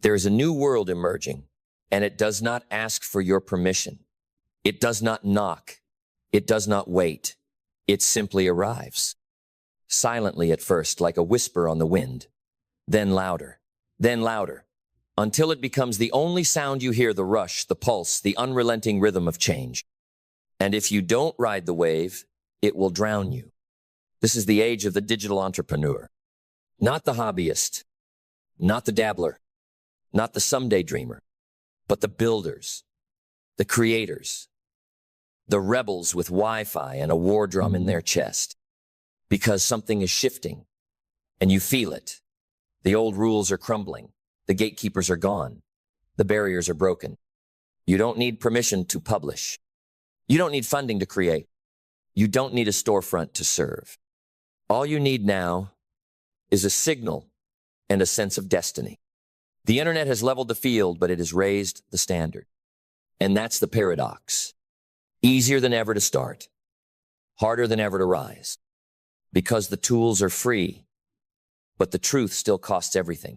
There is a new world emerging, and it does not ask for your permission. It does not knock. It does not wait. It simply arrives. Silently at first, like a whisper on the wind, then louder, until it becomes the only sound you hear, the rush, the pulse, the unrelenting rhythm of change. And if you don't ride the wave, it will drown you. This is the age of the digital entrepreneur. Not the hobbyist, not the dabbler, not the someday dreamer, but the builders, the creators, the rebels with Wi-Fi and a war drum in their chest. Because something is shifting, and you feel it. The old rules are crumbling. The gatekeepers are gone. The barriers are broken. You don't need permission to publish. You don't need funding to create. You don't need a storefront to serve. All you need now is a signal and a sense of destiny. The internet has leveled the field, but it has raised the standard. And that's the paradox. Easier than ever to start. Harder than ever to rise. Because the tools are free, but the truth still costs everything.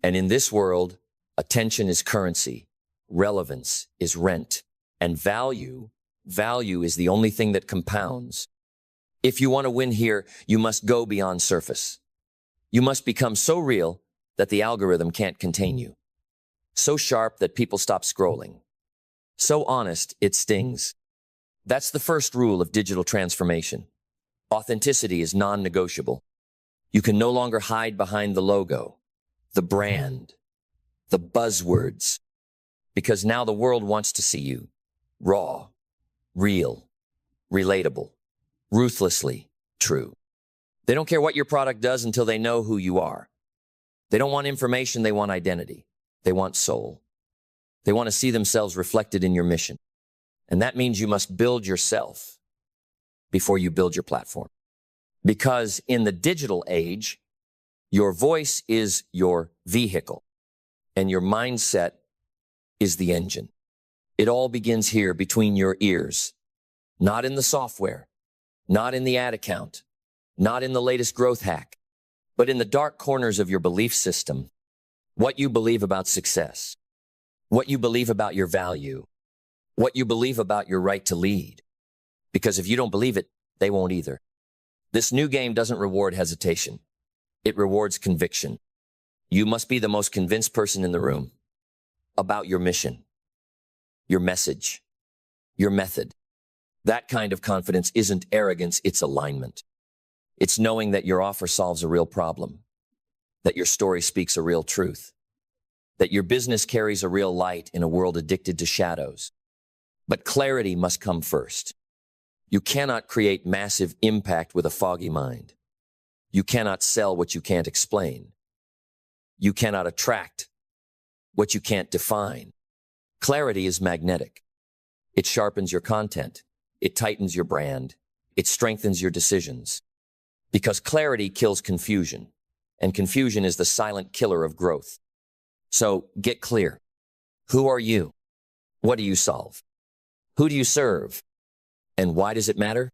And in this world, attention is currency, relevance is rent, and value is the only thing that compounds. If you want to win here, you must go beyond surface. You must become so real that the algorithm can't contain you. So sharp that people stop scrolling. So honest, it stings. That's the first rule of digital transformation. Authenticity is non-negotiable. You can no longer hide behind the logo, the brand, the buzzwords, because now the world wants to see you raw, real, relatable, ruthlessly true. They don't care what your product does until they know who you are. They don't want information, they want identity. They want soul. They want to see themselves reflected in your mission. And that means you must build yourself before you build your platform. Because in the digital age, your voice is your vehicle and your mindset is the engine. It all begins here between your ears, not in the software, not in the ad account, not in the latest growth hack, but in the dark corners of your belief system, what you believe about success, what you believe about your value, what you believe about your right to lead. Because if you don't believe it, they won't either. This new game doesn't reward hesitation. It rewards conviction. You must be the most convinced person in the room about your mission, your message, your method. That kind of confidence isn't arrogance, it's alignment. It's knowing that your offer solves a real problem, that your story speaks a real truth, that your business carries a real light in a world addicted to shadows. But clarity must come first. You cannot create massive impact with a foggy mind. You cannot sell what you can't explain. You cannot attract what you can't define. Clarity is magnetic. It sharpens your content. It tightens your brand. It strengthens your decisions. Because clarity kills confusion, and confusion is the silent killer of growth. So get clear. Who are you? What do you solve? Who do you serve? And why does it matter?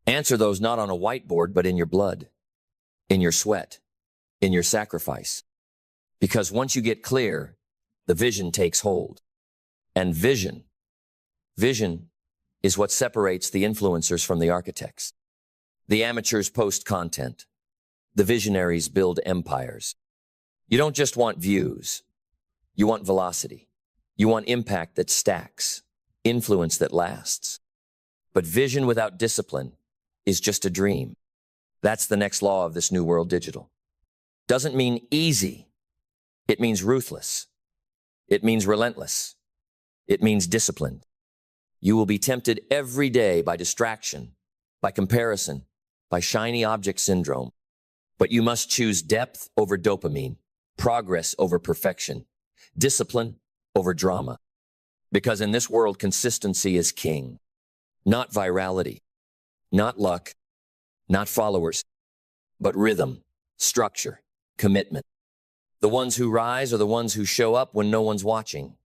Answer those not on a whiteboard, but in your blood, in your sweat, in your sacrifice. Because once you get clear, the vision takes hold. And vision is what separates the influencers from the architects. The amateurs post content. The visionaries build empires. You don't just want views. You want velocity. You want impact that stacks, influence that lasts. But vision without discipline is just a dream. That's the next law of this new world digital. Doesn't mean easy. It means ruthless. It means relentless. It means disciplined. You will be tempted every day by distraction, by comparison, by shiny object syndrome. But you must choose depth over dopamine, progress over perfection, discipline over drama. Because in this world, consistency is king. Not virality, not luck, not followers, but rhythm, structure, commitment. The ones who rise are the ones who show up when no one's watching,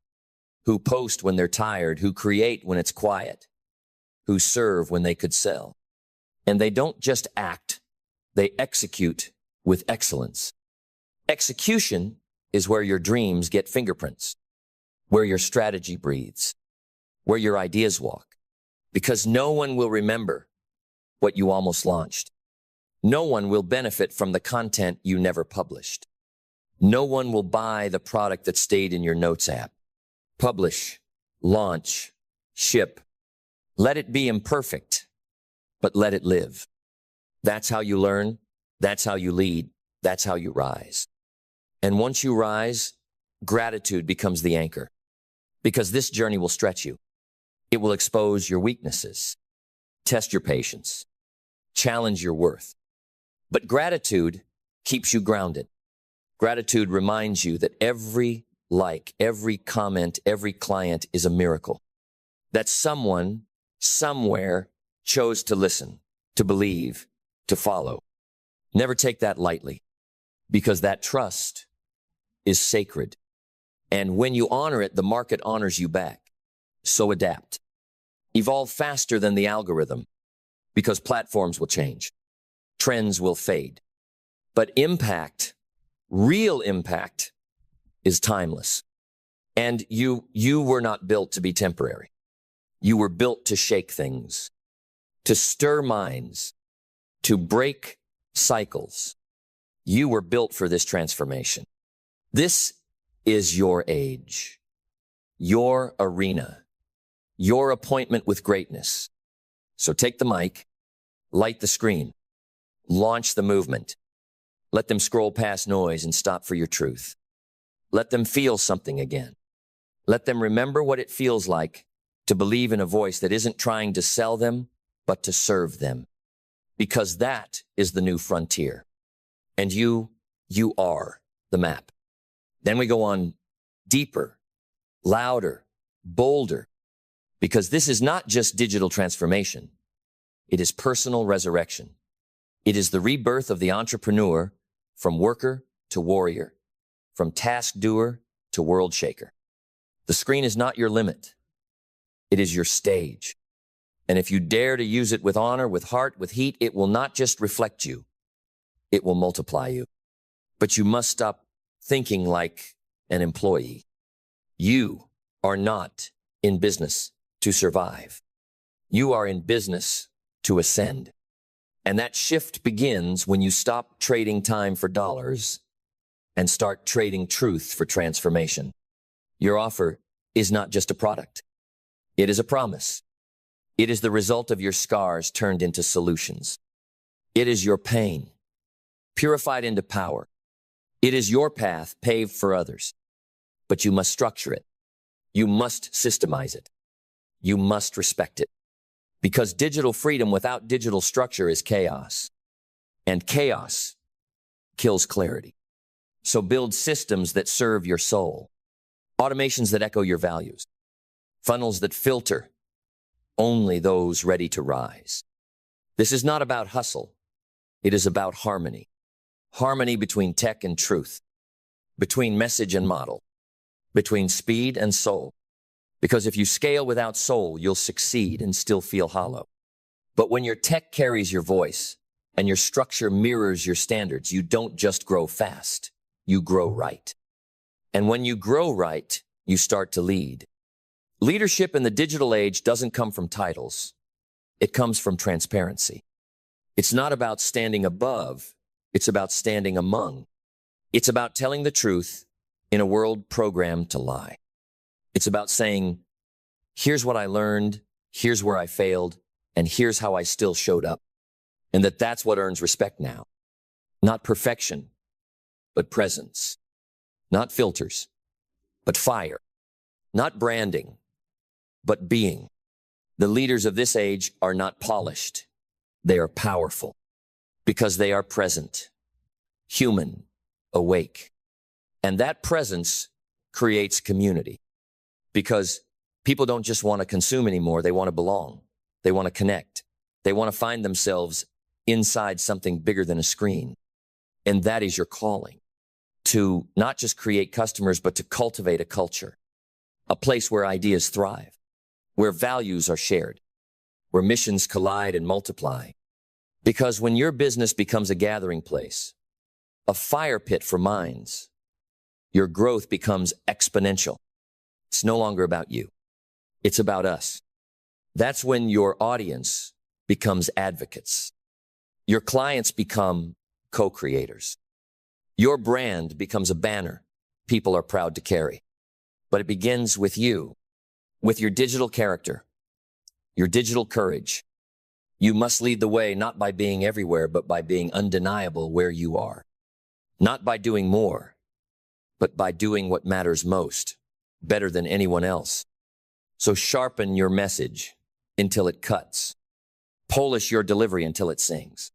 who post when they're tired, who create when it's quiet, who serve when they could sell. And they don't just act, they execute with excellence. Execution is where your dreams get fingerprints, where your strategy breathes, where your ideas walk. Because no one will remember what you almost launched. No one will benefit from the content you never published. No one will buy the product that stayed in your notes app. Publish, launch, ship. Let it be imperfect, but let it live. That's how you learn. That's how you lead. That's how you rise. And once you rise, gratitude becomes the anchor. Because this journey will stretch you. It will expose your weaknesses, test your patience, challenge your worth. But gratitude keeps you grounded. Gratitude reminds you that every like, every comment, every client is a miracle. That someone, somewhere, chose to listen, to believe, to follow. Never take that lightly, because that trust is sacred. And when you honor it, the market honors you back. So adapt. Evolve faster than the algorithm, because platforms will change. Trends will fade. But impact, real impact, is timeless. And you were not built to be temporary. You were built to shake things, to stir minds, to break cycles. You were built for this transformation. This is your age, your arena, your appointment with greatness. So take the mic, light the screen, launch the movement. Let them scroll past noise and stop for your truth. Let them feel something again. Let them remember what it feels like to believe in a voice that isn't trying to sell them, but to serve them. Because that is the new frontier. And you are the map. Then we go on deeper, louder, bolder, because this is not just digital transformation. It is personal resurrection. It is the rebirth of the entrepreneur from worker to warrior, from task doer to world shaker. The screen is not your limit. It is your stage. And if you dare to use it with honor, with heart, with heat, it will not just reflect you. It will multiply you. But you must stop thinking like an employee. You are not in business to survive. You are in business to ascend. And that shift begins when you stop trading time for dollars and start trading truth for transformation. Your offer is not just a product. It is a promise. It is the result of your scars turned into solutions. It is your pain purified into power. It is your path paved for others. But you must structure it. You must systemize it. You must respect it. Because digital freedom without digital structure is chaos. And chaos kills clarity. So build systems that serve your soul. Automations that echo your values. Funnels that filter only those ready to rise. This is not about hustle. It is about harmony. Harmony between tech and truth. Between message and model. Between speed and soul. Because if you scale without soul, you'll succeed and still feel hollow. But when your tech carries your voice and your structure mirrors your standards, you don't just grow fast, you grow right. And when you grow right, you start to lead. Leadership in the digital age doesn't come from titles. It comes from transparency. It's not about standing above. It's about standing among. It's about telling the truth in a world programmed to lie. It's about saying, here's what I learned, here's where I failed, and here's how I still showed up. And that's what earns respect now. Not perfection, but presence. Not filters, but fire. Not branding, but being. The leaders of this age are not polished. They are powerful because they are present, human, awake. And that presence creates community. Because people don't just want to consume anymore, they want to belong. They want to connect. They want to find themselves inside something bigger than a screen. And that is your calling. To not just create customers, but to cultivate a culture. A place where ideas thrive. Where values are shared. Where missions collide and multiply. Because when your business becomes a gathering place, a fire pit for minds, Your growth becomes exponential. It's no longer about you. It's about us. That's when your audience becomes advocates. Your clients become co-creators. Your brand becomes a banner people are proud to carry. But it begins with you, with your digital character, your digital courage. You must lead the way not by being everywhere, but by being undeniable where you are. Not by doing more, but by doing what matters most, better than anyone else. So sharpen your message until it cuts. Polish your delivery until it sings.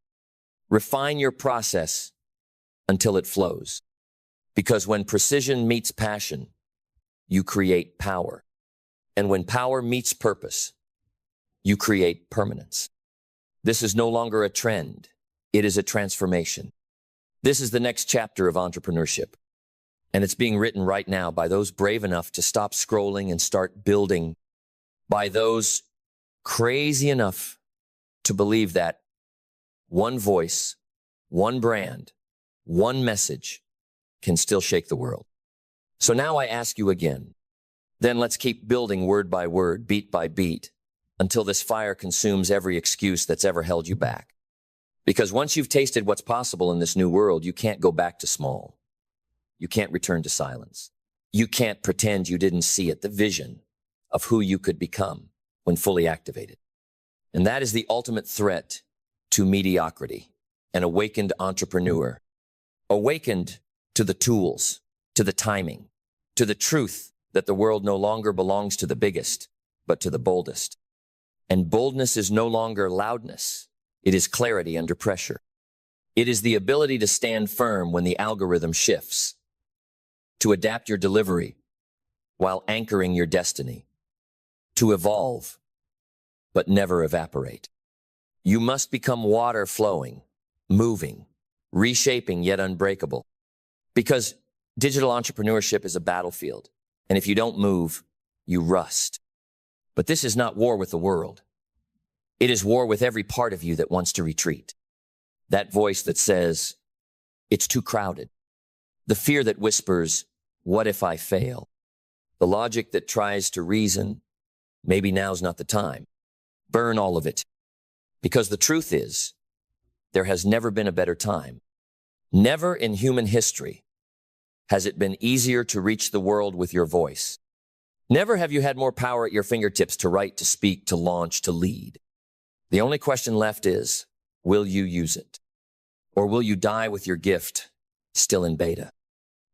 Refine your process until it flows. Because when precision meets passion, you create power. And when power meets purpose, you create permanence. This is no longer a trend. It is a transformation. This is the next chapter of entrepreneurship. And it's being written right now by those brave enough to stop scrolling and start building, by those crazy enough to believe that one voice, one brand, one message can still shake the world. So now I ask you again, then let's keep building word by word, beat by beat, until this fire consumes every excuse that's ever held you back. Because once you've tasted what's possible in this new world, you can't go back to small. You can't return to silence. You can't pretend you didn't see it, the vision of who you could become when fully activated. And that is the ultimate threat to mediocrity, an awakened entrepreneur, awakened to the tools, to the timing, to the truth that the world no longer belongs to the biggest, but to the boldest. And boldness is no longer loudness. It is clarity under pressure. It is the ability to stand firm when the algorithm shifts, to adapt your delivery while anchoring your destiny, to evolve, but never evaporate. You must become water flowing, moving, reshaping yet unbreakable. Because digital entrepreneurship is a battlefield, and if you don't move, you rust. But this is not war with the world. It is war with every part of you that wants to retreat. That voice that says, it's too crowded. The fear that whispers, what if I fail? The logic that tries to reason, maybe now's not the time. Burn all of it. Because the truth is, there has never been a better time. Never in human history has it been easier to reach the world with your voice. Never have you had more power at your fingertips to write, to speak, to launch, to lead. The only question left is, will you use it? Or will you die with your gift still in beta?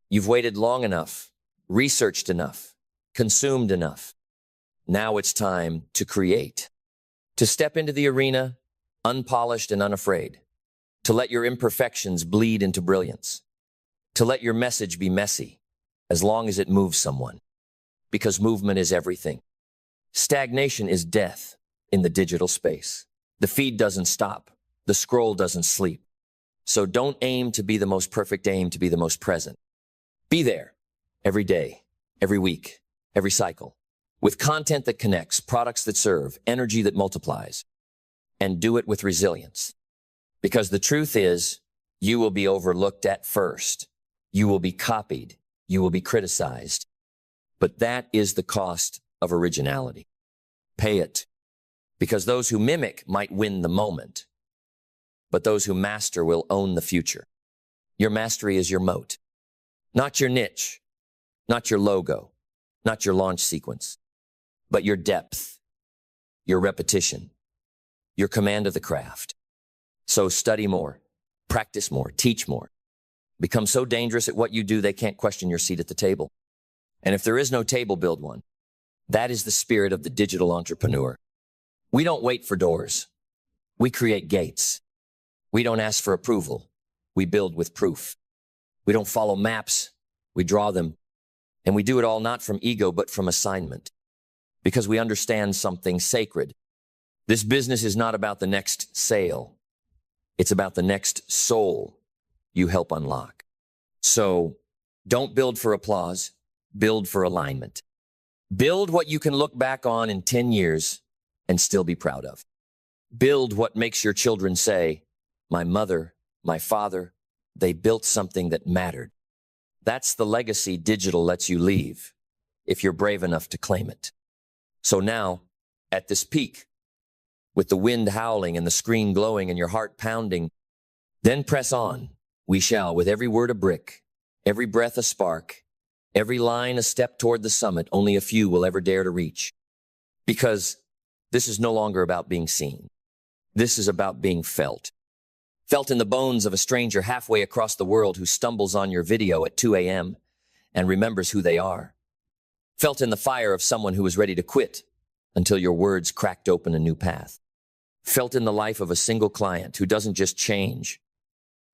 You've waited long enough, researched enough, consumed enough. Now it's time to create, to step into the arena, unpolished and unafraid, to let your imperfections bleed into brilliance, to let your message be messy, as long as it moves someone. Because movement is everything. Stagnation is death in the digital space. The feed doesn't stop. The scroll doesn't sleep. So don't aim to be the most perfect, aim to be the most present. Be there every day, every week, every cycle, with content that connects, products that serve, energy that multiplies, and do it with resilience. Because the truth is, you will be overlooked at first. You will be copied. You will be criticized. But that is the cost of originality. Pay it. Because those who mimic might win the moment, but those who master will own the future. Your mastery is your moat. Not your niche, not your logo, not your launch sequence, but your depth, your repetition, your command of the craft. So study more, practice more, teach more. Become so dangerous at what you do they can't question your seat at the table. And if there is no table, build one. That is the spirit of the digital entrepreneur. We don't wait for doors. We create gates. We don't ask for approval. We build with proof. We don't follow maps. We draw them. And we do it all not from ego, but from assignment. Because we understand something sacred. This business is not about the next sale. It's about the next soul you help unlock. So don't build for applause. Build for alignment. Build what you can look back on in 10 years and still be proud of. Build what makes your children say, my mother, my father, they built something that mattered. That's the legacy digital lets you leave, if you're brave enough to claim it. So now, at this peak, with the wind howling and the screen glowing and your heart pounding, then press on. We shall, with every word a brick, every breath a spark, every line a step toward the summit only a few will ever dare to reach. Because this is no longer about being seen. This is about being felt. Felt in the bones of a stranger halfway across the world who stumbles on your video at 2 a.m. and remembers who they are. Felt in the fire of someone who was ready to quit until your words cracked open a new path. Felt in the life of a single client who doesn't just change,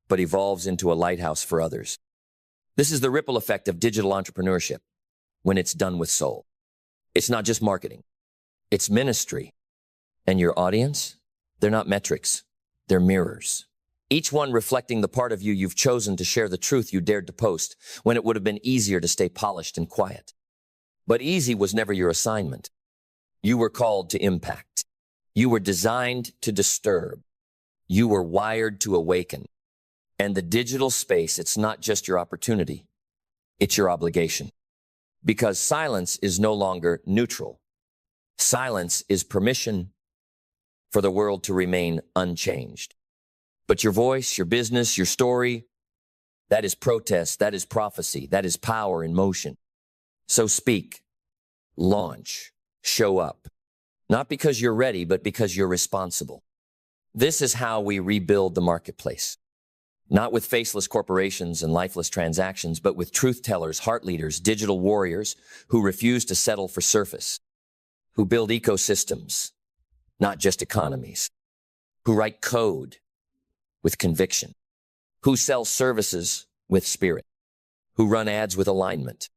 but evolves into a lighthouse for others. This is the ripple effect of digital entrepreneurship when it's done with soul. It's not just marketing. It's ministry. And your audience? They're not metrics. They're mirrors. Each one reflecting the part of you you've chosen to share the truth you dared to post when it would have been easier to stay polished and quiet. But easy was never your assignment. You were called to impact. You were designed to disturb. You were wired to awaken. And the digital space, it's not just your opportunity. It's your obligation. Because silence is no longer neutral. Silence is permission for the world to remain unchanged. But your voice, your business, your story, that is protest, that is prophecy, that is power in motion. So speak, launch, show up. Not because you're ready, but because you're responsible. This is how we rebuild the marketplace. Not with faceless corporations and lifeless transactions, but with truth tellers, heart leaders, digital warriors who refuse to settle for surface, who build ecosystems, not just economies, who write code with conviction, who sell services with spirit, who run ads with alignment,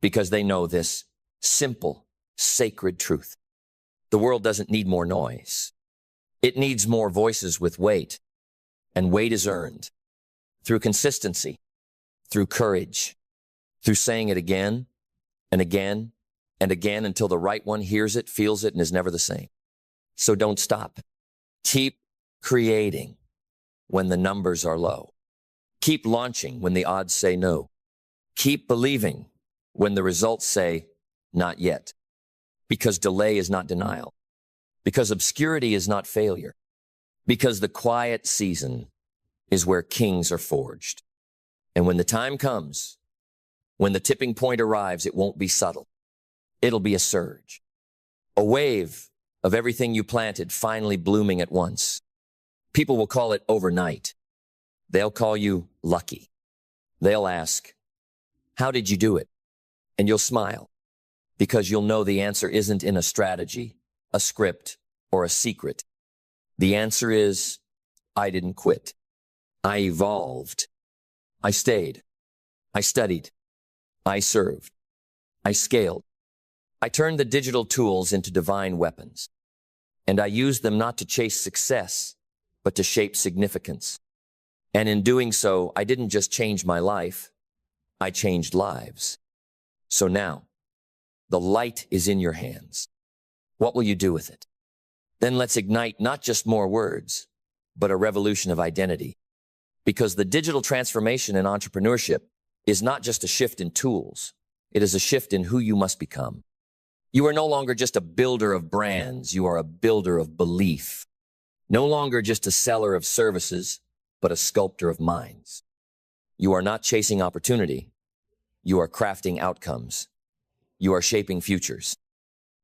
because they know this simple, sacred truth. The world doesn't need more noise. It needs more voices with weight, and weight is earned through consistency, through courage, through saying it again and again and again until the right one hears it, feels it, and is never the same. So don't stop. Keep creating when the numbers are low. Keep launching when the odds say no. Keep believing when the results say not yet. Because delay is not denial. Because obscurity is not failure. Because the quiet season is where kings are forged. And when the time comes, when the tipping point arrives, it won't be subtle. It'll be a surge. A wave of everything you planted finally blooming at once. People will call it overnight. They'll call you lucky. They'll ask, how did you do it? And you'll smile, because you'll know the answer isn't in a strategy, a script, or a secret. The answer is, I didn't quit. I evolved. I stayed. I studied. I served. I scaled. I turned the digital tools into divine weapons. And I used them not to chase success, but to shape significance. And in doing so, I didn't just change my life, I changed lives. So now, the light is in your hands. What will you do with it? Then let's ignite not just more words, but a revolution of identity. Because the digital transformation in entrepreneurship is not just a shift in tools, it is a shift in who you must become. You are no longer just a builder of brands, you are a builder of belief. No longer just a seller of services, but a sculptor of minds. You are not chasing opportunity, you are crafting outcomes. You are shaping futures.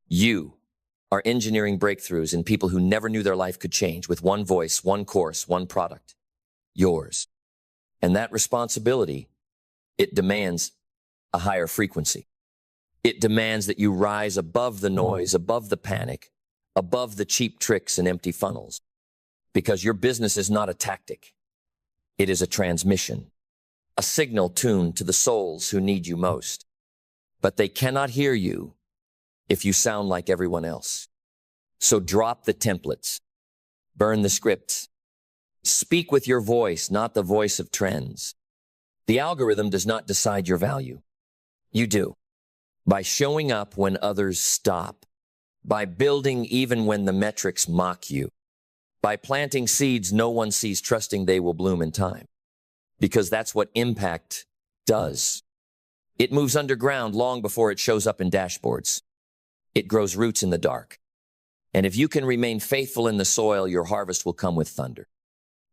You are engineering breakthroughs in people who never knew their life could change with one voice, one course, one product. Yours. And that responsibility, it demands a higher frequency. It demands that you rise above the noise, above the panic, above the cheap tricks and empty funnels. Because your business is not a tactic. It is a transmission, a signal tuned to the souls who need you most. But they cannot hear you if you sound like everyone else. So drop the templates, burn the scripts, speak with your voice, not the voice of trends. The algorithm does not decide your value. You do. By showing up when others stop, by building even when the metrics mock you, by planting seeds no one sees, trusting they will bloom in time. Because that's what impact does. It moves underground long before it shows up in dashboards. It grows roots in the dark. And if you can remain faithful in the soil, your harvest will come with thunder.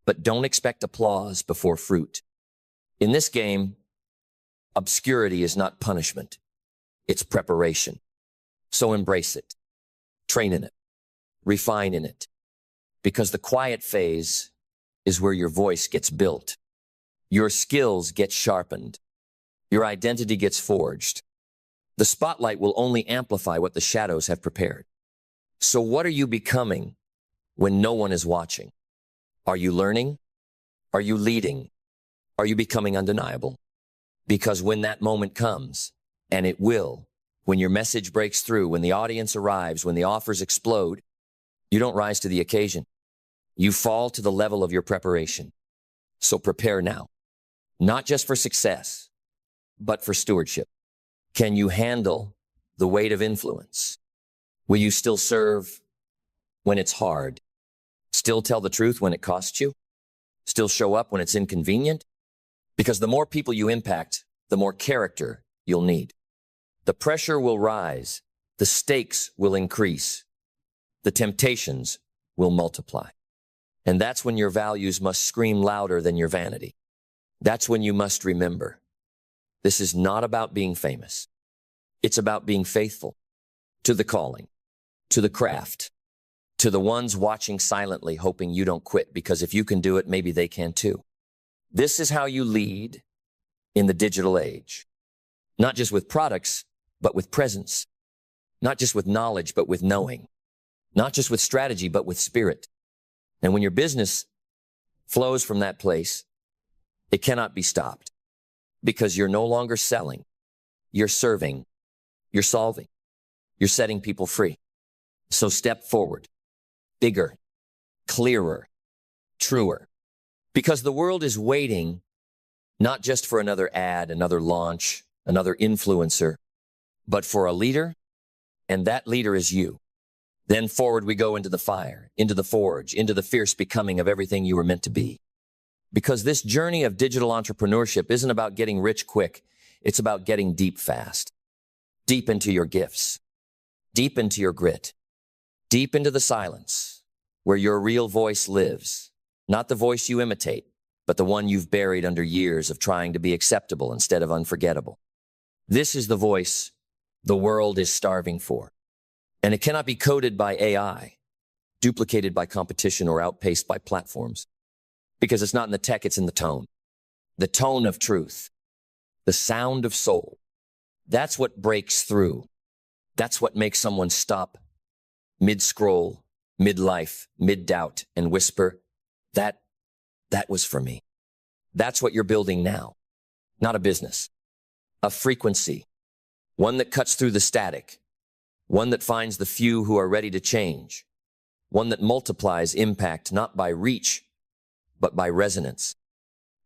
But don't expect applause before fruit. In this game, obscurity is not punishment. It's preparation. So embrace it. Train in it. Refine in it. Because the quiet phase is where your voice gets built. Your skills get sharpened. Your identity gets forged. The spotlight will only amplify what the shadows have prepared. So what are you becoming when no one is watching? Are you learning? Are you leading? Are you becoming undeniable? Because when that moment comes, and it will, when your message breaks through, when the audience arrives, when the offers explode, you don't rise to the occasion. You fall to the level of your preparation. So prepare now, not just for success, but for stewardship. Can you handle the weight of influence? Will you still serve when it's hard? Still tell the truth when it costs you? Still show up when it's inconvenient? Because the more people you impact, the more character you'll need. The pressure will rise. The stakes will increase. The temptations will multiply. And that's when your values must scream louder than your vanity. That's when you must remember, this is not about being famous. It's about being faithful to the calling, to the craft, to the ones watching silently, hoping you don't quit, because if you can do it, maybe they can too. This is how you lead in the digital age. Not just with products, but with presence. Not just with knowledge, but with knowing. Not just with strategy, but with spirit. And when your business flows from that place, it cannot be stopped, because you're no longer selling. You're serving. You're solving. You're setting people free. So step forward. Bigger, clearer, truer. Because the world is waiting not just for another ad, another launch, another influencer, but for a leader, and that leader is you. Then forward we go into the fire, into the forge, into the fierce becoming of everything you were meant to be. Because this journey of digital entrepreneurship isn't about getting rich quick. It's about getting deep fast. Deep into your gifts. Deep into your grit. Deep into the silence where your real voice lives. Not the voice you imitate, but the one you've buried under years of trying to be acceptable instead of unforgettable. This is the voice the world is starving for. And it cannot be coded by AI, duplicated by competition, or outpaced by platforms. Because it's not in the tech, it's in the tone. The tone of truth. The sound of soul. That's what breaks through. That's what makes someone stop mid-scroll, mid-life, mid-doubt, and whisper, that was for me. That's what you're building now. Not a business. A frequency. One that cuts through the static. One that finds the few who are ready to change. One that multiplies impact not by reach, but by resonance.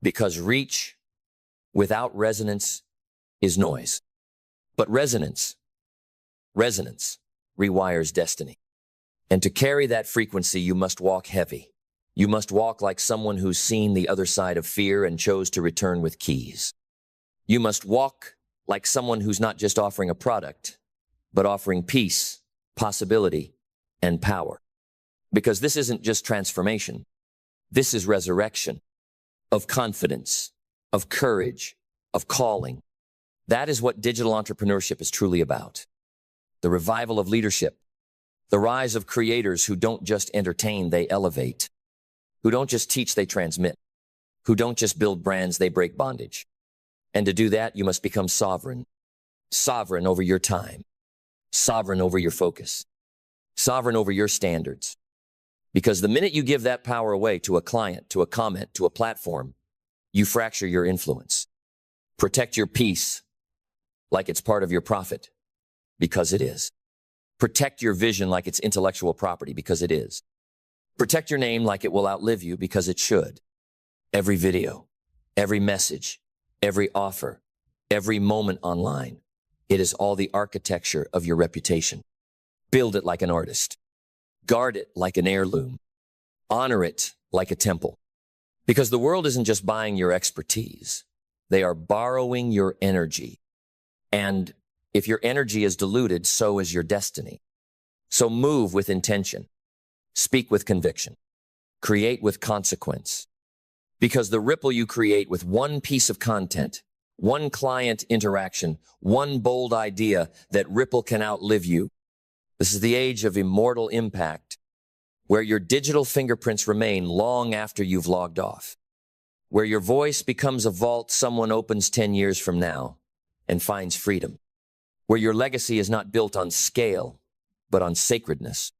Because reach without resonance is noise. But resonance rewires destiny. And to carry that frequency, you must walk heavy. You must walk like someone who's seen the other side of fear and chose to return with keys. You must walk like someone who's not just offering a product, but offering peace, possibility, and power. Because this isn't just transformation. This is resurrection of confidence, of courage, of calling. That is what digital entrepreneurship is truly about. The revival of leadership, the rise of creators who don't just entertain, they elevate, who don't just teach, they transmit, who don't just build brands, they break bondage. And to do that, you must become sovereign, sovereign over your time, sovereign over your focus, sovereign over your standards. Because the minute you give that power away to a client, to a comment, to a platform, you fracture your influence. Protect your peace like it's part of your profit, because it is. Protect your vision like it's intellectual property, because it is. Protect your name like it will outlive you, because it should. Every video, every message, every offer, every moment online, it is all the architecture of your reputation. Build it like an artist. Guard it like an heirloom. Honor it like a temple. Because the world isn't just buying your expertise. They are borrowing your energy. And if your energy is diluted, so is your destiny. So move with intention. Speak with conviction. Create with consequence. Because the ripple you create with one piece of content, one client interaction, one bold idea, that ripple can outlive you. This is the age of immortal impact, where your digital fingerprints remain long after you've logged off, where your voice becomes a vault someone opens 10 years from now and finds freedom, where your legacy is not built on scale, but on sacredness.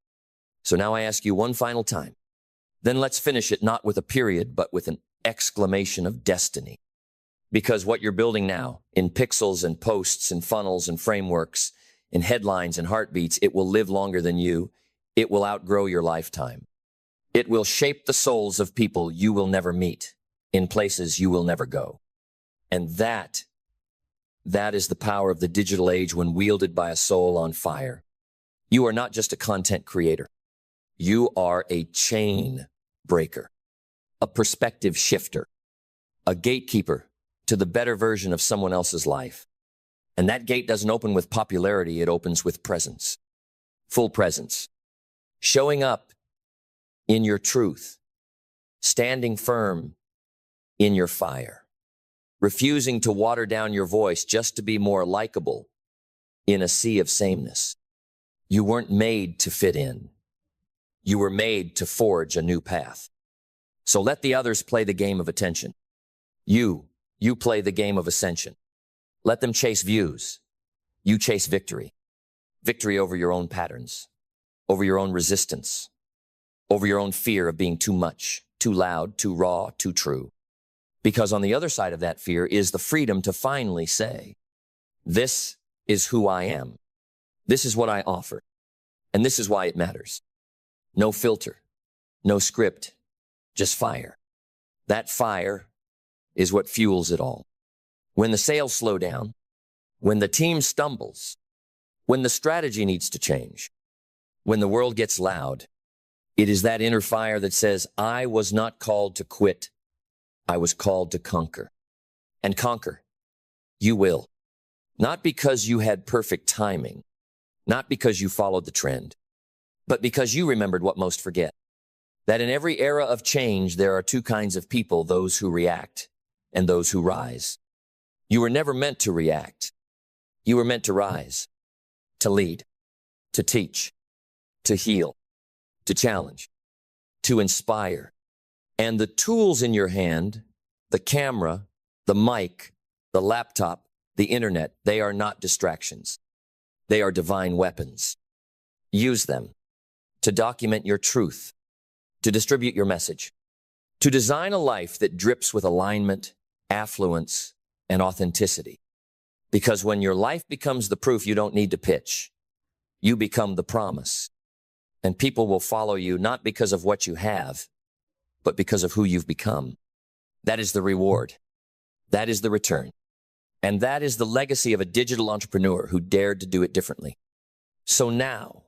So now I ask you one final time. Then let's finish it not with a period, but with an exclamation of destiny. Because what you're building now, in pixels and posts and funnels and frameworks, in headlines and heartbeats, it will live longer than you. It will outgrow your lifetime. It will shape the souls of people you will never meet, in places you will never go. And that is the power of the digital age when wielded by a soul on fire. You are not just a content creator. You are a chain breaker, a perspective shifter, a gatekeeper to the better version of someone else's life. And that gate doesn't open with popularity, it opens with presence. Full presence. Showing up in your truth. Standing firm in your fire. Refusing to water down your voice just to be more likable in a sea of sameness. You weren't made to fit in. You were made to forge a new path. So let the others play the game of attention. You play the game of ascension. Let them chase views. You chase victory. Victory over your own patterns, over your own resistance, over your own fear of being too much, too loud, too raw, too true. Because on the other side of that fear is the freedom to finally say, this is who I am. This is what I offer. And this is why it matters. No filter, no script, just fire. That fire is what fuels it all. When the sales slow down, when the team stumbles, when the strategy needs to change, when the world gets loud, it is that inner fire that says, I was not called to quit. I was called to conquer. And conquer, you will. Not because you had perfect timing, not because you followed the trend, but because you remembered what most forget. That in every era of change, there are two kinds of people, those who react and those who rise. You were never meant to react. You were meant to rise, to lead, to teach, to heal, to challenge, to inspire. And the tools in your hand, the camera, the mic, the laptop, the internet, they are not distractions. They are divine weapons. Use them to document your truth, to distribute your message, to design a life that drips with alignment, affluence, and authenticity. Because when your life becomes the proof, you don't need to pitch. You become the promise. And people will follow you not because of what you have, but because of who you've become. That is the reward. That is the return. And that is the legacy of a digital entrepreneur who dared to do it differently. So now,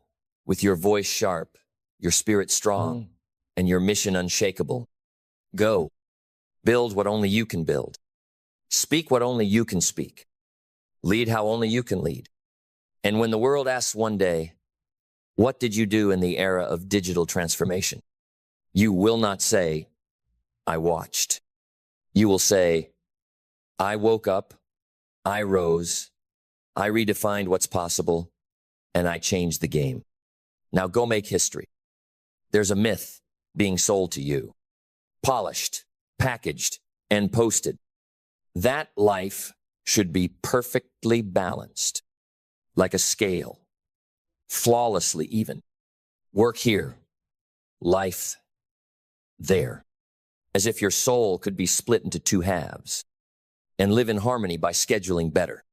with your voice sharp, your spirit strong, and your mission unshakable, go. Build what only you can build. Speak what only you can speak. Lead how only you can lead. And when the world asks one day, what did you do in the era of digital transformation? You will not say, I watched. You will say, I woke up, I rose, I redefined what's possible, and I changed the game. Now go make history. There's a myth being sold to you, polished, packaged, and posted. That life should be perfectly balanced, like a scale, flawlessly even. Work here, life there, as if your soul could be split into two halves and live in harmony by scheduling better.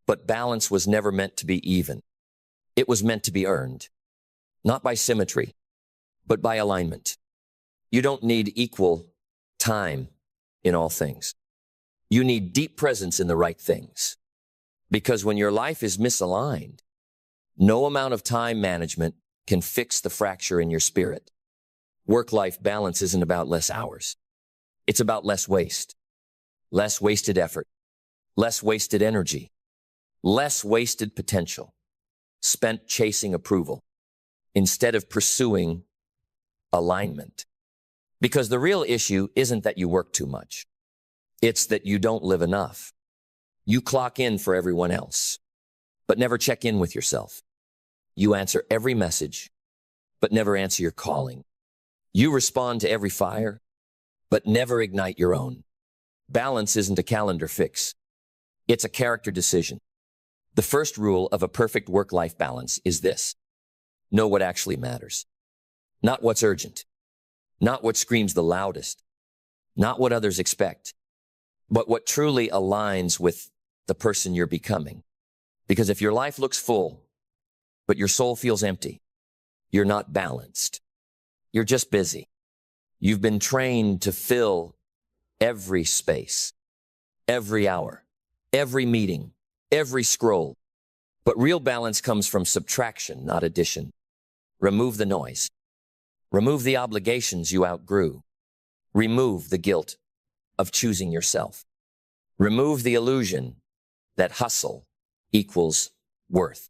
But balance was never meant to be even. It was meant to be earned, not by symmetry, but by alignment. You don't need equal time in all things. You need deep presence in the right things. Because when your life is misaligned, no amount of time management can fix the fracture in your spirit. Work-life balance isn't about less hours. It's about less waste. less wasted effort, less wasted energy, less wasted potential, spent chasing approval instead of pursuing alignment. Because the real issue isn't that you work too much. It's that you don't live enough. You clock in for everyone else, but never check in with yourself. You answer every message, but never answer your calling. You respond to every fire, but never ignite your own. Balance isn't a calendar fix. It's a character decision. The first rule of a perfect work-life balance is this: know what actually matters. Not what's urgent, not what screams the loudest, not what others expect, but what truly aligns with the person you're becoming. Because if your life looks full, but your soul feels empty, you're not balanced. You're just busy. You've been trained to fill every space, every hour, every meeting, every scroll. But real balance comes from subtraction, not addition. Remove the noise. Remove the obligations you outgrew. Remove the guilt of choosing yourself. Remove the illusion that hustle equals worth.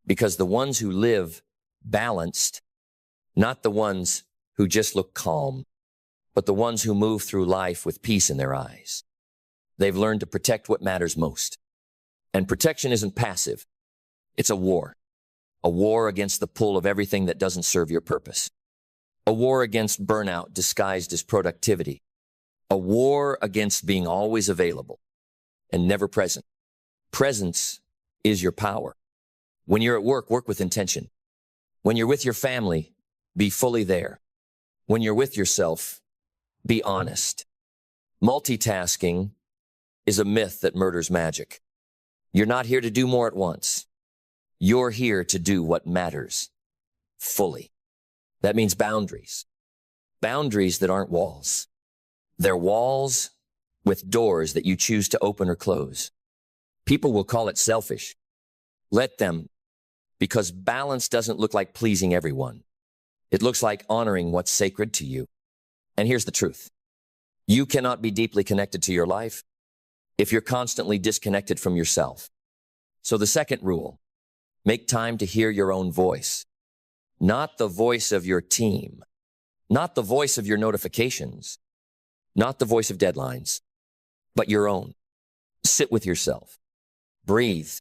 Because the ones who live balanced, not the ones who just look calm, but the ones who move through life with peace in their eyes. They've learned to protect what matters most. And protection isn't passive. It's a war against the pull of everything that doesn't serve your purpose. A war against burnout disguised as productivity. A war against being always available and never present. Presence is your power. When you're at work, work with intention. When you're with your family, be fully there. When you're with yourself, be honest. Multitasking is a myth that murders magic. You're not here to do more at once. You're here to do what matters fully. That means boundaries. Boundaries that aren't walls. They're walls with doors that you choose to open or close. People will call it selfish. Let them, because balance doesn't look like pleasing everyone. It looks like honoring what's sacred to you. And here's the truth. You cannot be deeply connected to your life if you're constantly disconnected from yourself. So the second rule, make time to hear your own voice. Not the voice of your team, not the voice of your notifications, not the voice of deadlines, but your own. Sit with yourself. Breathe.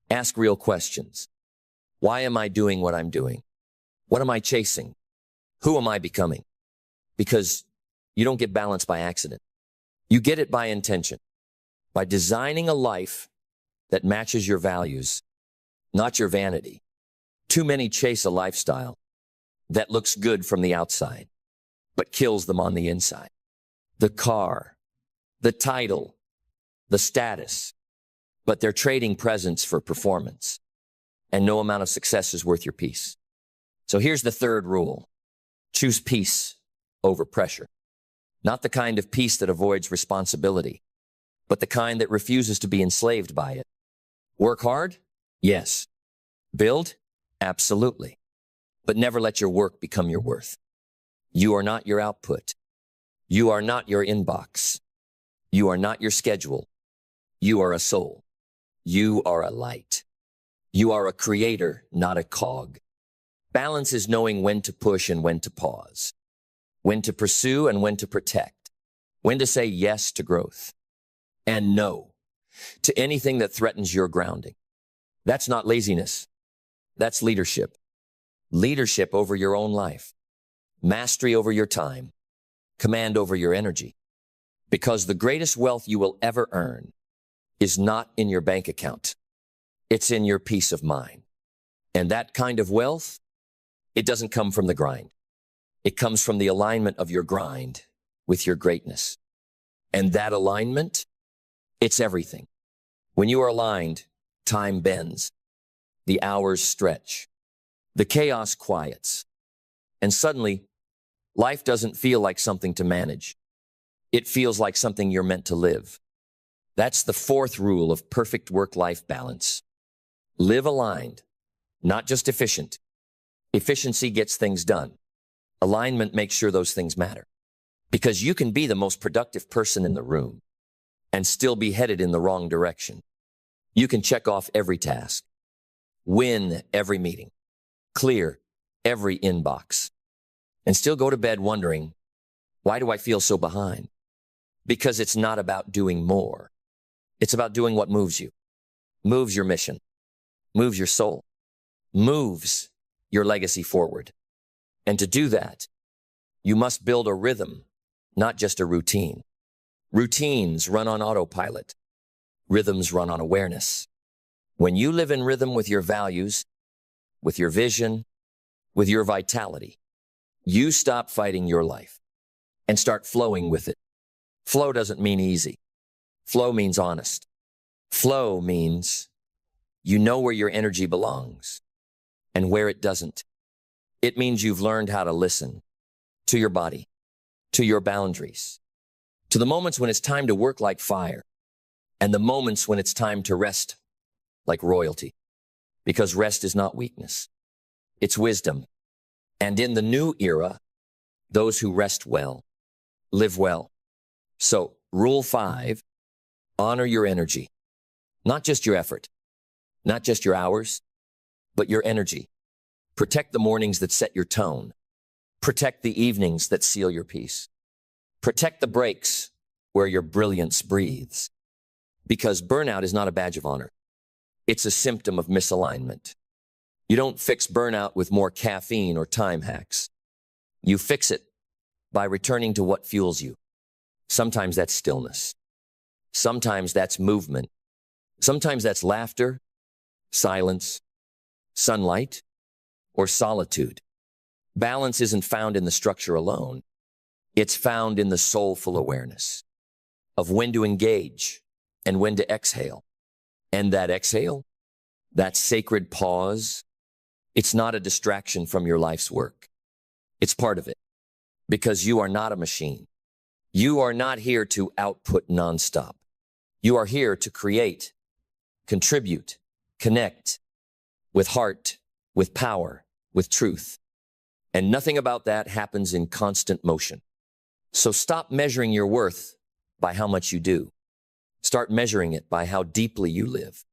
Ask real questions. Why am I doing what I'm doing? What am I chasing? Who am I becoming? Because you don't get balance by accident. You get it by intention, by designing a life that matches your values, not your vanity. Too many chase a lifestyle that looks good from the outside, but kills them on the inside. The car, the title, the status, but they're trading presence for performance, and no amount of success is worth your peace. So here's the third rule. Choose peace over pressure. Not the kind of peace that avoids responsibility, but the kind that refuses to be enslaved by it. Work hard? Yes. Build? Absolutely. But never let your work become your worth. You are not your output. You are not your inbox. You are not your schedule. You are a soul. You are a light. You are a creator, not a cog. Balance is knowing when to push and when to pause, when to pursue and when to protect, when to say yes to growth and no to anything that threatens your grounding. That's not laziness. That's leadership. Leadership over your own life, mastery over your time, command over your energy. Because the greatest wealth you will ever earn is not in your bank account. It's in your peace of mind. And that kind of wealth, it doesn't come from the grind. It comes from the alignment of your grind with your greatness. And that alignment, it's everything. When you are aligned, time bends. The hours stretch. The chaos quiets. And suddenly, life doesn't feel like something to manage. It feels like something you're meant to live. That's the fourth rule of perfect work-life balance. Live aligned, not just efficient. Efficiency gets things done. Alignment makes sure those things matter. Because you can be the most productive person in the room, and still be headed in the wrong direction. You can check off every task, win every meeting, clear every inbox, and still go to bed wondering, why do I feel so behind? Because it's not about doing more. It's about doing what moves you, moves your mission, moves your soul, moves your legacy forward. And to do that, you must build a rhythm, not just a routine. Routines run on autopilot. Rhythms run on awareness. When you live in rhythm with your values, with your vision, with your vitality, you stop fighting your life and start flowing with it. Flow doesn't mean easy. Flow means honest. Flow means you know where your energy belongs and where it doesn't. It means you've learned how to listen to your body, to your boundaries, to the moments when it's time to work like fire, and the moments when it's time to rest like royalty. Because rest is not weakness, it's wisdom. And in the new era, those who rest well, live well. So, Rule 5, honor your energy. Not just your effort, not just your hours, but your energy. Protect the mornings that set your tone. Protect the evenings that seal your peace. Protect the breaks where your brilliance breathes. Because burnout is not a badge of honor. It's a symptom of misalignment. You don't fix burnout with more caffeine or time hacks. You fix it by returning to what fuels you. Sometimes that's stillness. Sometimes that's movement. Sometimes that's laughter, silence, sunlight, or solitude. Balance isn't found in the structure alone. It's found in the soulful awareness of when to engage and when to exhale. And that exhale, that sacred pause, it's not a distraction from your life's work. It's part of it, because you are not a machine. You are not here to output nonstop. You are here to create, contribute, connect with heart, with power, with truth. And nothing about that happens in constant motion. So stop measuring your worth by how much you do. Start measuring it by how deeply you live,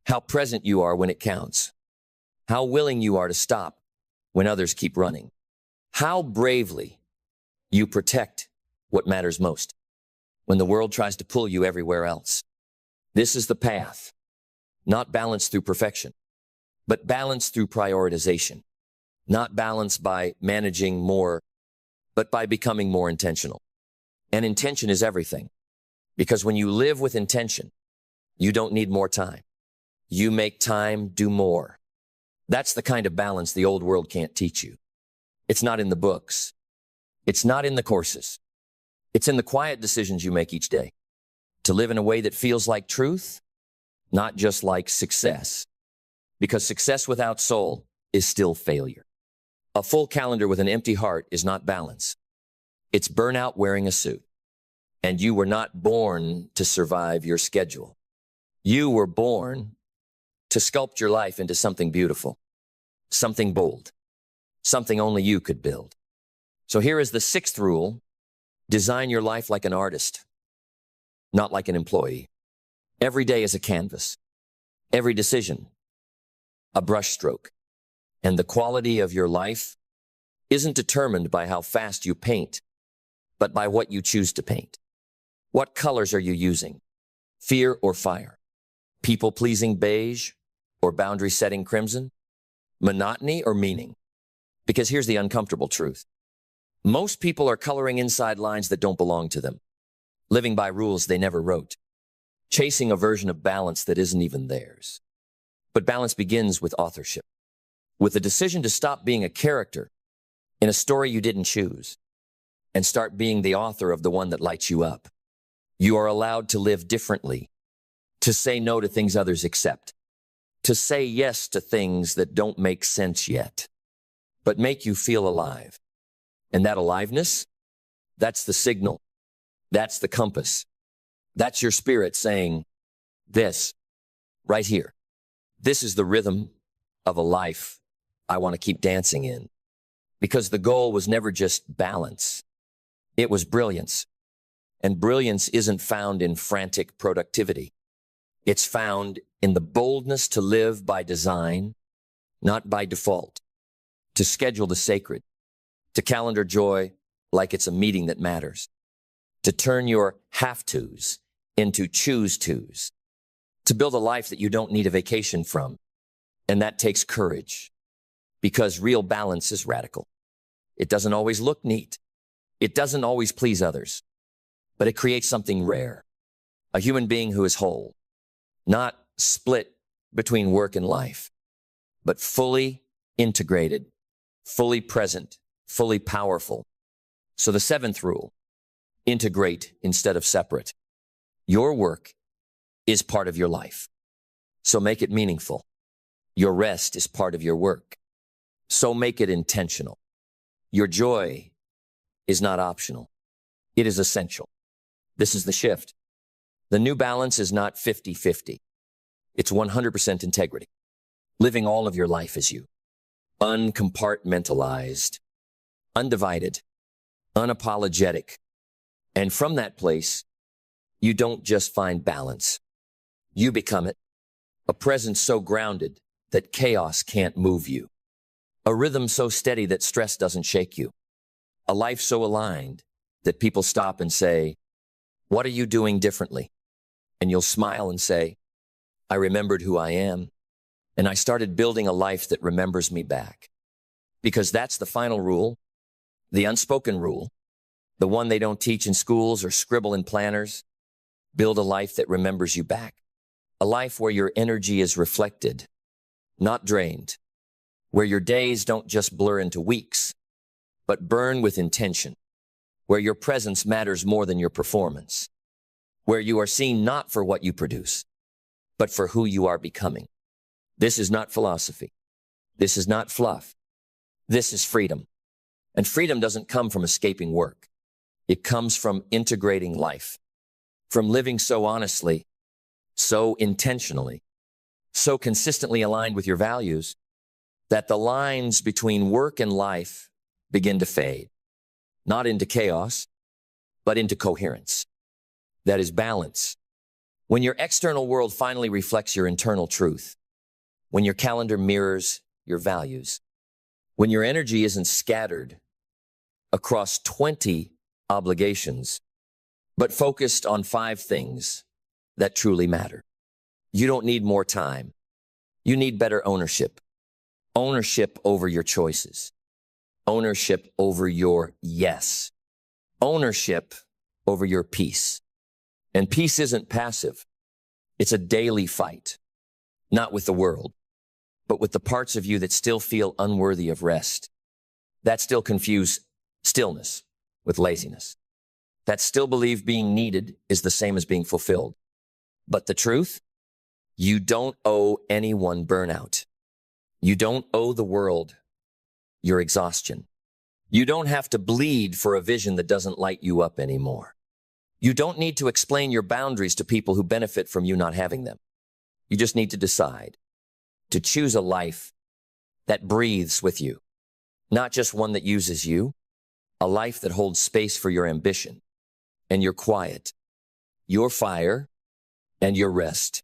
how present you are when it counts, how willing you are to stop when others keep running, how bravely you protect what matters most when the world tries to pull you everywhere else. This is the path, not balance through perfection, but balance through prioritization, not balance by managing more, but by becoming more intentional. And intention is everything, because when you live with intention, you don't need more time. You make time do more. That's the kind of balance the old world can't teach you. It's not in the books. It's not in the courses. It's in the quiet decisions you make each day to live in a way that feels like truth, not just like success. Because success without soul is still failure. A full calendar with an empty heart is not balance. It's burnout wearing a suit. And you were not born to survive your schedule. You were born to sculpt your life into something beautiful, something bold, something only you could build. So here is the 6th rule. Design your life like an artist, not like an employee. Every day is a canvas. Every decision, a brushstroke. And the quality of your life isn't determined by how fast you paint, but by what you choose to paint. What colors are you using? Fear or fire? People-pleasing beige or boundary-setting crimson? Monotony or meaning? Because here's the uncomfortable truth. Most people are coloring inside lines that don't belong to them, living by rules they never wrote, chasing a version of balance that isn't even theirs. But balance begins with authorship, with the decision to stop being a character in a story you didn't choose and start being the author of the one that lights you up. You are allowed to live differently, to say no to things others accept, to say yes to things that don't make sense yet, but make you feel alive. And that aliveness, that's the signal. That's the compass. That's your spirit saying, this, right here. This is the rhythm of a life I want to keep dancing in. Because the goal was never just balance. It was brilliance. And brilliance isn't found in frantic productivity. It's found in the boldness to live by design, not by default, to schedule the sacred, to calendar joy like it's a meeting that matters, to turn your have-tos into choose-tos, to build a life that you don't need a vacation from. And that takes courage, because real balance is radical. It doesn't always look neat. It doesn't always please others, but it creates something rare, a human being who is whole, not split between work and life, but fully integrated, fully present, fully powerful. So the seventh rule, integrate instead of separate. Your work is part of your life, so make it meaningful. Your rest is part of your work, so make it intentional. Your joy is not optional. It is essential. This is the shift. The new balance is not 50-50. It's 100% integrity. Living all of your life as you. Uncompartmentalized, undivided, unapologetic. And from that place, you don't just find balance. You become it. A presence so grounded that chaos can't move you. A rhythm so steady that stress doesn't shake you. A life so aligned that people stop and say, "What are you doing differently?" And you'll smile and say, "I remembered who I am, and I started building a life that remembers me back." Because that's the final rule, the unspoken rule, the one they don't teach in schools or scribble in planners. Build a life that remembers you back. A life where your energy is reflected, not drained. Where your days don't just blur into weeks, but burn with intention. Where your presence matters more than your performance. Where you are seen not for what you produce, but for who you are becoming. This is not philosophy. This is not fluff. This is freedom. And freedom doesn't come from escaping work. It comes from integrating life, from living so honestly, so intentionally, so consistently aligned with your values that the lines between work and life begin to fade, not into chaos, but into coherence. That is balance. When your external world finally reflects your internal truth, when your calendar mirrors your values, when your energy isn't scattered across 20 obligations, but focused on 5 things that truly matter. You don't need more time. You need better ownership. Ownership over your choices. Ownership over your yes. Ownership over your peace. And peace isn't passive. It's a daily fight, not with the world, but with the parts of you that still feel unworthy of rest, that still confuse stillness with laziness, that still believe being needed is the same as being fulfilled. But the truth, you don't owe anyone burnout. You don't owe the world your exhaustion. You don't have to bleed for a vision that doesn't light you up anymore. You don't need to explain your boundaries to people who benefit from you not having them. You just need to decide to choose a life that breathes with you, not just one that uses you, a life that holds space for your ambition and your quiet, your fire and your rest,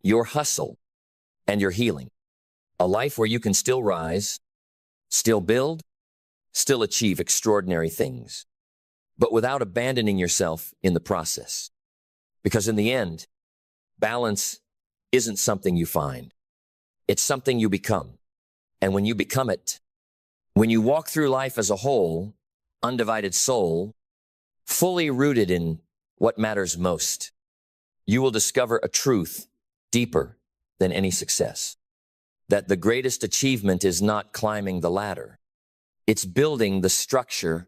your hustle and your healing, a life where you can still rise, still build, still achieve extraordinary things, but without abandoning yourself in the process. Because in the end, balance isn't something you find. It's something you become. And when you become it, when you walk through life as a whole, undivided soul, fully rooted in what matters most, you will discover a truth deeper than any success. That the greatest achievement is not climbing the ladder. It's building the structure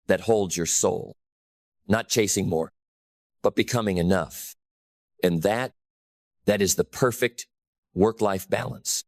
that holds your soul. Not chasing more, but becoming enough. And that is the perfect work-life balance.